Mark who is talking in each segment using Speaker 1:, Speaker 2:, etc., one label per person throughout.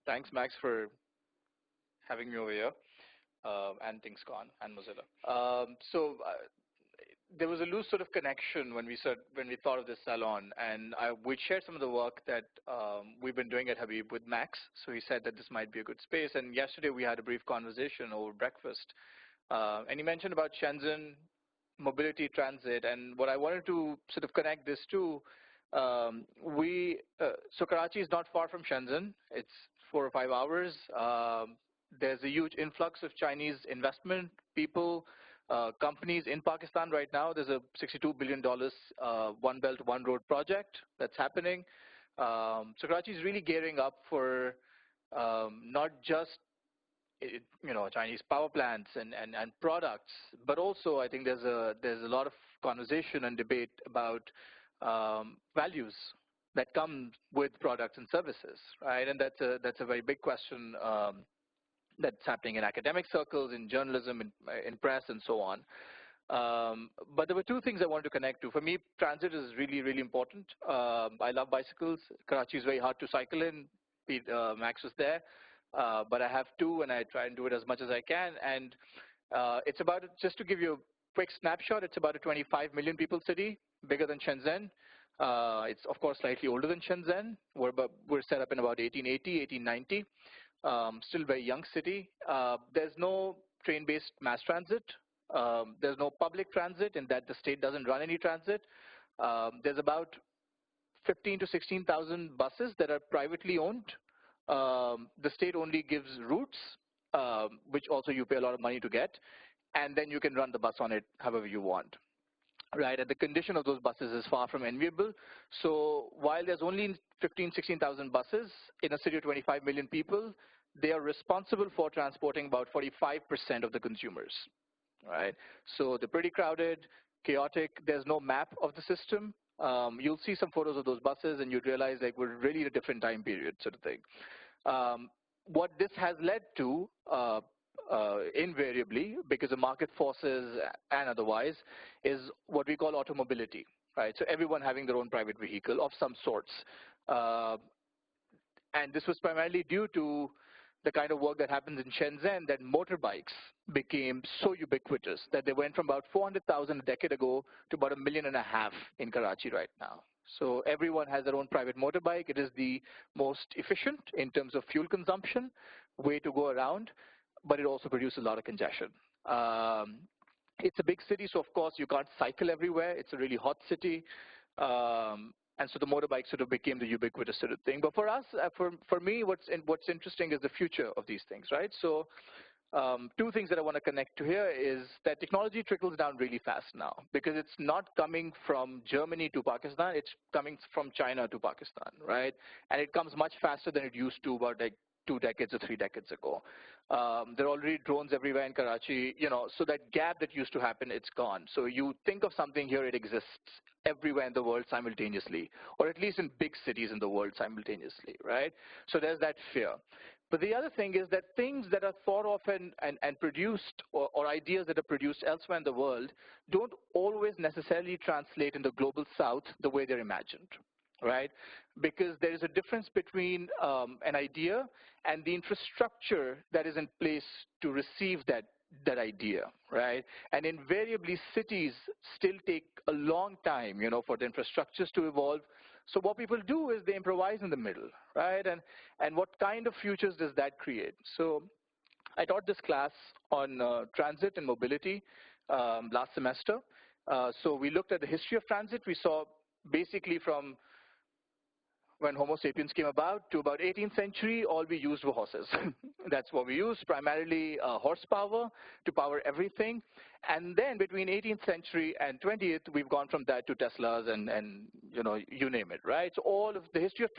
Speaker 1: Thanks, Max, for having me over here, and ThingsCon and Mozilla. There was a loose sort of connection when we thought of this salon, and we shared some of the work that we've been doing at Habib with Max. So he said that this might be a good space. And yesterday we had a brief conversation over breakfast, and he mentioned about Shenzhen mobility transit, and what I wanted to sort of connect this to. So Karachi is not far from Shenzhen. It's 4 or 5 hours. There's a huge influx of Chinese investment, people, companies in Pakistan right now. There's a $62 billion One Belt, One Road project that's happening. So Karachi is really gearing up for not just Chinese power plants and products, but also I think there's a lot of conversation and debate about values that come with products and services, right? And that's a very big question that's happening in academic circles, in journalism, in press, and so on. But there were two things I wanted to connect to. For me, transit is really, really important. I love bicycles. Karachi is very hard to cycle in. Max was there. But I have two, and I try and do it as much as I can. And it's about, just to give you a quick snapshot, it's about a 25 million people city, bigger than Shenzhen. It's, of course, slightly older than Shenzhen. We're set up in about 1880, 1890. Still a very young city. There's no train-based mass transit. There's no public transit in that the state doesn't run any transit. There's about 15 to 16,000 buses that are privately owned. The state only gives routes, which also you pay a lot of money to get, and then you can run the bus on it however you want. Right, and the condition of those buses is far from enviable. So while there's only 15, 16,000 buses in a city of 25 million people, they are responsible for transporting about 45% of the consumers. Right, so they're pretty crowded, chaotic. There's no map of the system. You'll see some photos of those buses, and you'd realize like we're really in a different time period, sort of thing. What this has led to, invariably, because of market forces and otherwise, is what we call automobility, right? So everyone having their own private vehicle of some sorts. And this was primarily due to the kind of work that happens in Shenzhen, that motorbikes became so ubiquitous that they went from about 400,000 a decade ago to about 1.5 million in Karachi right now. So everyone has their own private motorbike. It is the most efficient in terms of fuel consumption way to go around, but it also produces a lot of congestion. It's a big city, so of course you can't cycle everywhere. It's a really hot city. And so the motorbike sort of became the ubiquitous sort of thing. But for us, for me, what's interesting is the future of these things, right? So two things that I want to connect to here is that technology trickles down really fast now, because it's not coming from Germany to Pakistan, it's coming from China to Pakistan, right? And it comes much faster than it used to about like 2 decades or 3 decades ago. There are already drones everywhere in Karachi, so that gap that used to happen, it's gone. So you think of something here, it exists everywhere in the world simultaneously, or at least in big cities in the world simultaneously, right? So there's that fear. But the other thing is that things that are thought of and produced, or ideas that are produced elsewhere in the world, don't always necessarily translate in the global south the way they're imagined, right? Because there is a difference between an idea and the infrastructure that is in place to receive that idea, right? And invariably, cities still take a long time, for the infrastructures to evolve. So what people do is they improvise in the middle, right? And what kind of futures does that create? So I taught this class on transit and mobility last semester. So we looked at the history of transit. We saw basically from when Homo sapiens came about to about 18th century, all we used were horses. That's what we used, primarily horsepower to power everything. And then between 18th century and 20th, we've gone from that to Teslas and you name it, right? So all of the history of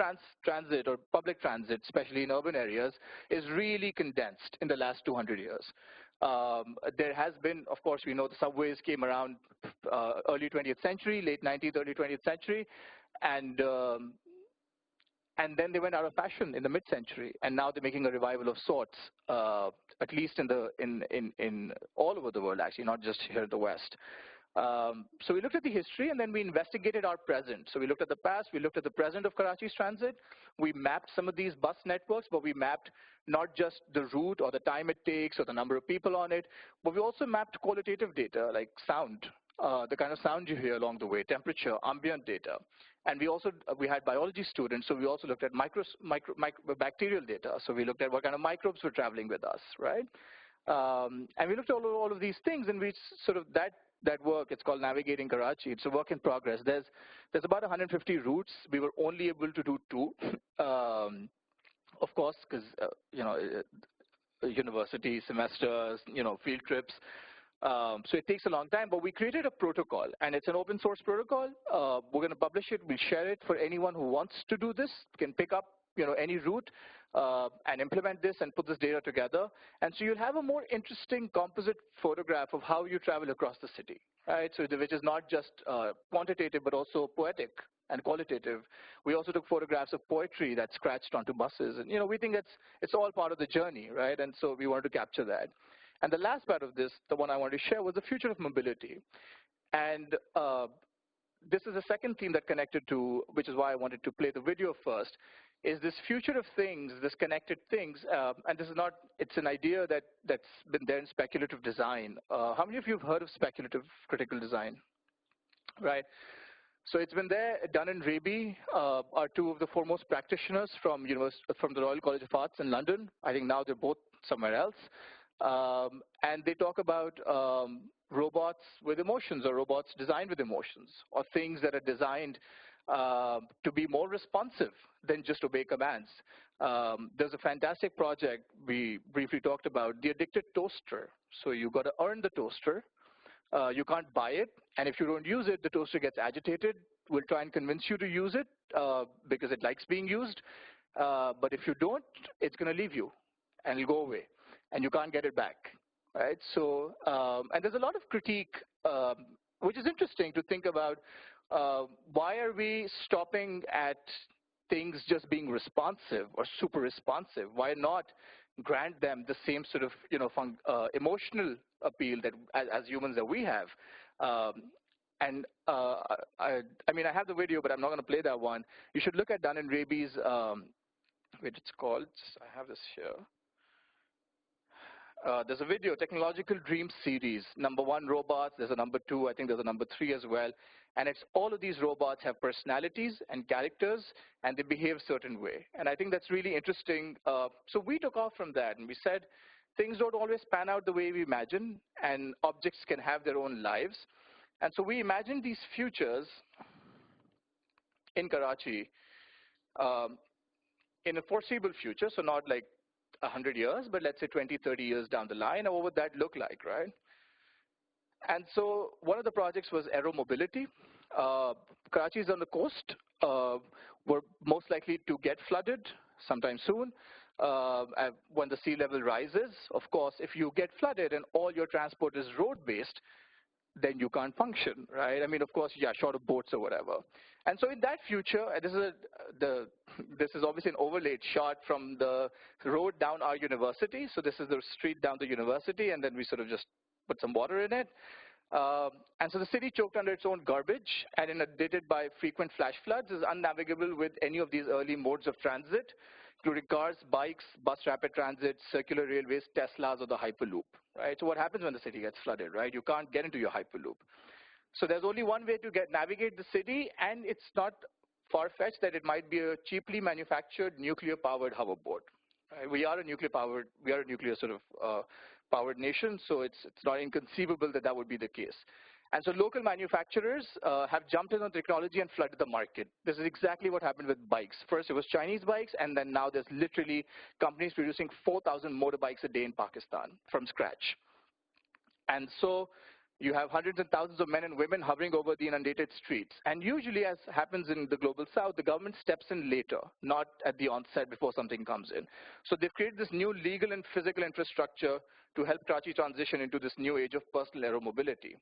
Speaker 1: transit or public transit, especially in urban areas, is really condensed in the last 200 years. There has been, of course, we know the subways came around early 20th century, late 19th, early 20th century, and then they went out of fashion in the mid-century, and now they're making a revival of sorts, at least in all over the world, actually, not just here in the West. So we looked at the history and then we investigated our present. So we looked at the past, we looked at the present of Karachi's transit. We mapped some of these bus networks, but we mapped not just the route or the time it takes or the number of people on it, but we also mapped qualitative data like sound, the kind of sound you hear along the way, temperature, ambient data. And we had biology students, so we also looked at bacterial data. So we looked at what kind of microbes were traveling with us, right? And we looked at all of these things, and we sort of that work, it's called Navigating Karachi. It's a work in progress. There's about 150 routes. We were only able to do 2, of course, because university semesters, field trips. So it takes a long time, but we created a protocol, and it's an open source protocol. We're going to publish it. We'll share it for anyone who wants to do this, can pick up any route and implement this and put this data together. And so you'll have a more interesting composite photograph of how you travel across the city, right? So which is not just quantitative, but also poetic and qualitative. We also took photographs of poetry that's scratched onto buses. And, we think it's all part of the journey, right? And so we wanted to capture that. And the last part of this, the one I wanted to share, was the future of mobility. And this is the second theme that connected to, which is why I wanted to play the video first, is this future of things, this connected things. And this is not, it's an idea that's been there in speculative design. How many of you have heard of speculative critical design? Right? So it's been there. Dunn and Raby are 2 of the foremost practitioners from the Royal College of Arts in London. I think now they're both somewhere else. And they talk about robots with emotions, or robots designed with emotions, or things that are designed to be more responsive than just obey commands. There's a fantastic project we briefly talked about, the addicted toaster. So you got to earn the toaster. You can't buy it, and if you don't use it, the toaster gets agitated. We'll try and convince you to use it because it likes being used. But if you don't, it's going to leave you, and it'll go away, and you can't get it back, right? So, and there's a lot of critique, which is interesting to think about. Why are we stopping at things just being responsive or super responsive? Why not grant them the same sort of emotional appeal that as humans that we have? I have the video, but I'm not going to play that one. You should look at Dunn and Raby's, wait, it's called, I have this here. There's a video, Technological Dreams series, #1 robots, there's a #2, I think there's a #3 as well. And it's all of these robots have personalities and characters, and they behave a certain way. And I think that's really interesting. So we took off from that, and we said, things don't always pan out the way we imagine, and objects can have their own lives. And so we imagined these futures in Karachi in a foreseeable future, so not like 100 years, but let's say 20, 30 years down the line. What would that look like, right? And so one of the projects was aeromobility. Karachi is on the coast. We're most likely to get flooded sometime soon when the sea level rises. Of course, if you get flooded and all your transport is road-based, then you can't function, right? I mean, of course, yeah, short of boats or whatever. And so in that future, this is obviously an overlaid shot from the road down our university. So this is the street down the university, and then we sort of just put some water in it. And so the city choked under its own garbage, and inundated by frequent flash floods, is unnavigable with any of these early modes of transit, including cars, bikes, bus rapid transit, circular railways, Teslas, or the Hyperloop, right? So what happens when the city gets flooded, right? You can't get into your Hyperloop. So there's only one way to navigate the city, and it's not far-fetched that it might be a cheaply manufactured nuclear-powered hoverboard. Right? We are a nuclear sort of powered nation, so it's not inconceivable that that would be the case. And so local manufacturers have jumped in on technology and flooded the market. This is exactly what happened with bikes. First it was Chinese bikes, and then now there's literally companies producing 4,000 motorbikes a day in Pakistan from scratch. And so you have hundreds and thousands of men and women hovering over the inundated streets. And usually, as happens in the global south, the government steps in later, not at the onset before something comes in. So they've created this new legal and physical infrastructure to help Karachi transition into this new age of personal aeromobility.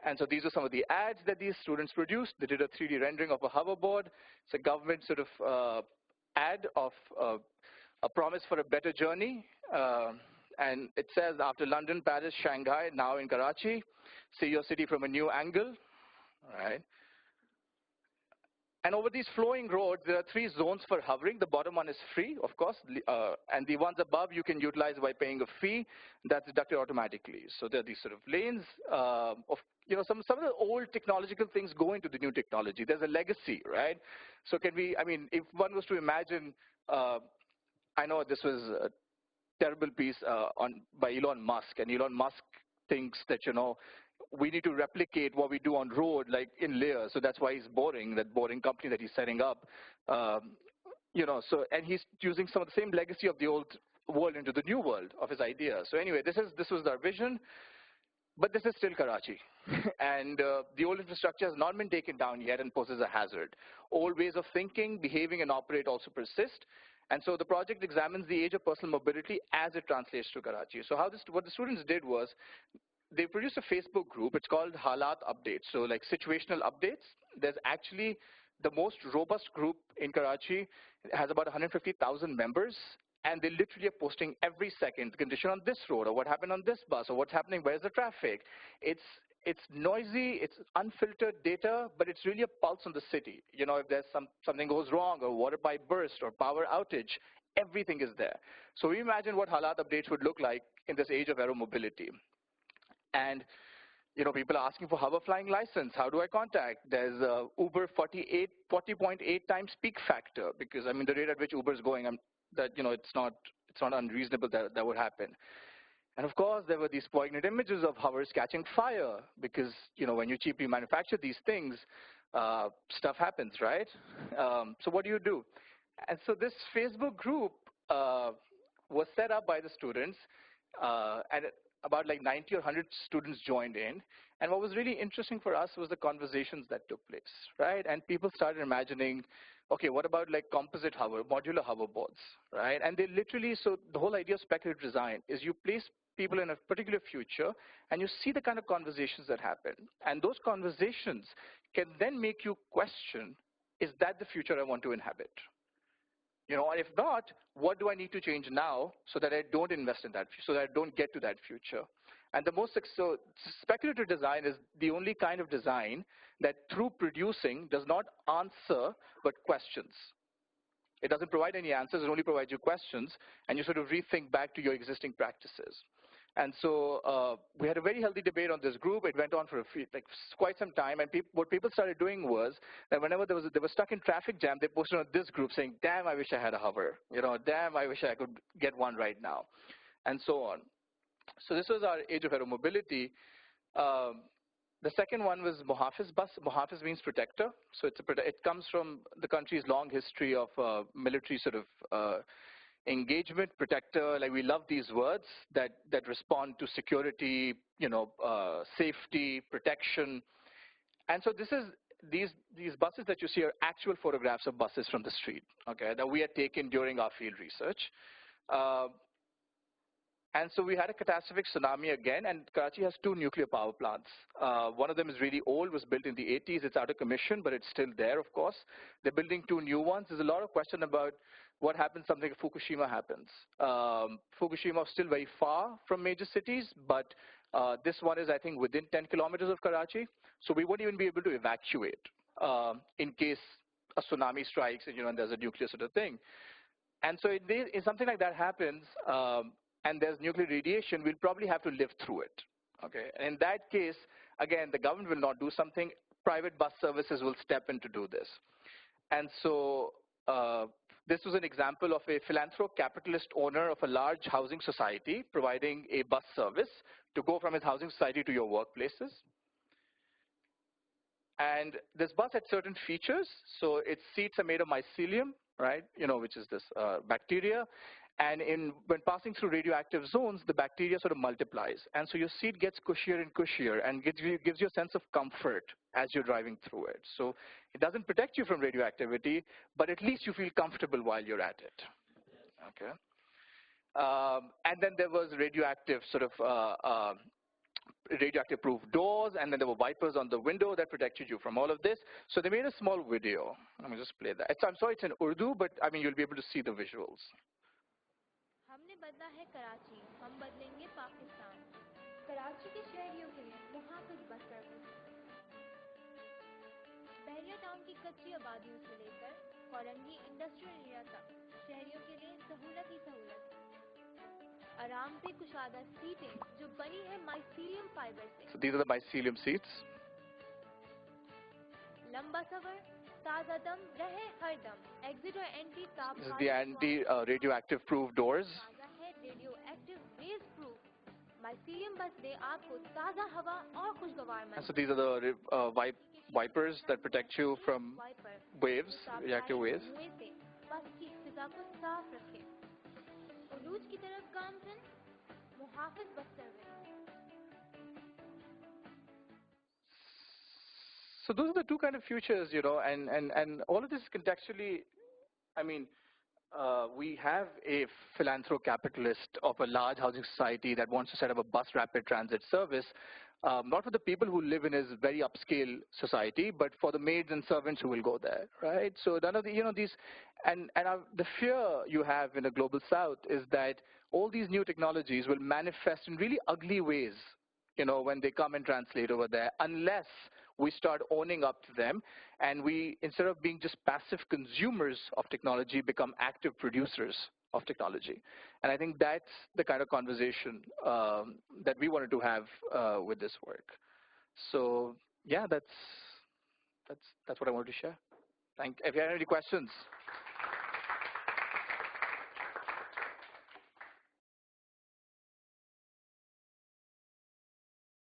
Speaker 1: And so these are some of the ads that these students produced. They did a 3D rendering of a hoverboard. It's a government sort of ad of a promise for a better journey. and it says, after London, Paris, Shanghai, now in Karachi, see your city from a new angle, right? And over these flowing roads, there are 3 zones for hovering. The bottom one is free, of course, and the ones above you can utilize by paying a fee that's deducted automatically. So there are these sort of lanes of, some of the old technological things go into the new technology. There's a legacy, right? So can we, I mean, if one was to imagine, I know this was a terrible piece by Elon Musk, and Elon Musk thinks that, we need to replicate what we do on road, like in layers. So that's why he's boring, that boring company that he's setting up. And he's using some of the same legacy of the old world into the new world of his ideas. So anyway, this was our vision, but this is still Karachi. And the old infrastructure has not been taken down yet and poses a hazard. Old ways of thinking, behaving, and operate also persist. And so the project examines the age of personal mobility as it translates to Karachi. So what the students did was, they produced a Facebook group. It's called Halat Updates, so like situational updates. There's actually the most robust group in Karachi. It has about 150,000 members, and they literally are posting every second the condition on this road, or what happened on this bus, or what's happening, where's the traffic. It's noisy, it's unfiltered data, but it's really a pulse on the city. If there's something goes wrong, or water pipe burst, or power outage, everything is there. So we imagine what Halat Updates would look like in this age of aero mobility. And, people are asking for hover flying license. How do I contact? There's Uber 40.8 times peak factor, because, I mean, the rate at which Uber is going, it's not unreasonable that would happen. And of course, there were these poignant images of hovers catching fire, because, when you cheaply manufacture these things, stuff happens, right? So what do you do? And so this Facebook group was set up by the students, and about like 90 or 100 students joined in. And what was really interesting for us was the conversations that took place, right? And people started imagining, okay, what about like composite modular hoverboards, right? And they literally, so the whole idea of speculative design is you place people in a particular future, and you see the kind of conversations that happen. And those conversations can then make you question, is that the future I want to inhabit? Or if not, what do I need to change now so that I don't invest in that, so that I don't get to that future? And so speculative design is the only kind of design that through producing does not answer, but questions. It doesn't provide any answers, it only provides you questions, and you sort of rethink back to your existing practices. And so we had a very healthy debate on this group. It went on for quite some time. And what people started doing was that whenever they were stuck in traffic jam, they posted on this group saying, damn, I wish I had a hover. Damn, I wish I could get one right now, and so on. So this was our age of aero mobility. The second one was Muhafiz bus. Muhafiz means protector. So it comes from the country's long history of military sort of engagement, protector, like we love these words that respond to security, safety, protection. And so these buses that you see are actual photographs of buses from the street, okay, that we had taken during our field research. And so we had a catastrophic tsunami again, and Karachi has 2 nuclear power plants. One of them is really old, was built in the 80s. It's out of commission, but it's still there, of course. They're building 2 new ones. There's a lot of question about what happens something if Fukushima happens. Fukushima is still very far from major cities, but this one is, I think, within 10 kilometers of Karachi. So we won't even be able to evacuate in case a tsunami strikes and there's a nuclear sort of thing. And so if something like that happens, and there's nuclear radiation, we'll probably have to live through it, okay? And in that case, again, the government will not do something. Private bus services will step in to do this. And so this was an example of a philanthrop-capitalist owner of a large housing society providing a bus service to go from his housing society to your workplaces. And this bus had certain features. So its seats are made of mycelium, right, which is this bacteria. And when passing through radioactive zones, the bacteria sort of multiplies. And so your seat gets cushier and cushier and gives you a sense of comfort as you're driving through it. So it doesn't protect you from radioactivity, but at least you feel comfortable while you're at it. Okay. And then there was radioactive sort of radioactive proof doors, and then there were wipers on the window that protected you from all of this. So they made a small video. Let me just play that. I'm sorry it's in Urdu, but I mean, you'll be able to see the visuals.
Speaker 2: हमने बदला है कराची, हम बदलेंगे पाकिस्तान। कराची के शहरियों के लिए मुहाफिज bus service. बहरिया town की कच्ची आबादियों से लेकर कोरंगी इंडस्ट्रियल एरिया तक शहरियों के लिए सहूलत ही सहूलत। आराम से कुशादा सीटें जो बनी है माइसीलियम फाइबर से।
Speaker 1: So these are the mycelium seats.
Speaker 2: लंबा सफर, ताजा दम रहे हर दम। एग्जिट और एंट्री ताप।
Speaker 1: This is the anti-radioactive proof doors.
Speaker 2: ताजा है radioactive waves proof. Mycelium बस दे आपको ताजा हवा और खुशगवार मंजर।
Speaker 1: So these are the wipers that protect you from waves, reactive waves.
Speaker 2: बस की फिजा को साफ रखे। उलूज की तरफ गामजन, मुहाफिज bus service.
Speaker 1: So those are the two kind of futures, you know, and all of this contextually, I mean, we have a philanthro-capitalist of a large housing society that wants to set up a bus rapid transit service, not for the people who live in his very upscale society, but for the maids and servants who will go there, right? So none of the, you know, these, the fear you have in the global south is that all these new technologies will manifest in really ugly ways, you know, when they come and translate over there, unless we start owning up to them and we, instead of being just passive consumers of technology, become active producers of technology. And I think that's the kind of conversation that we wanted to have with this work. So yeah, that's what I wanted to share. If you have any questions.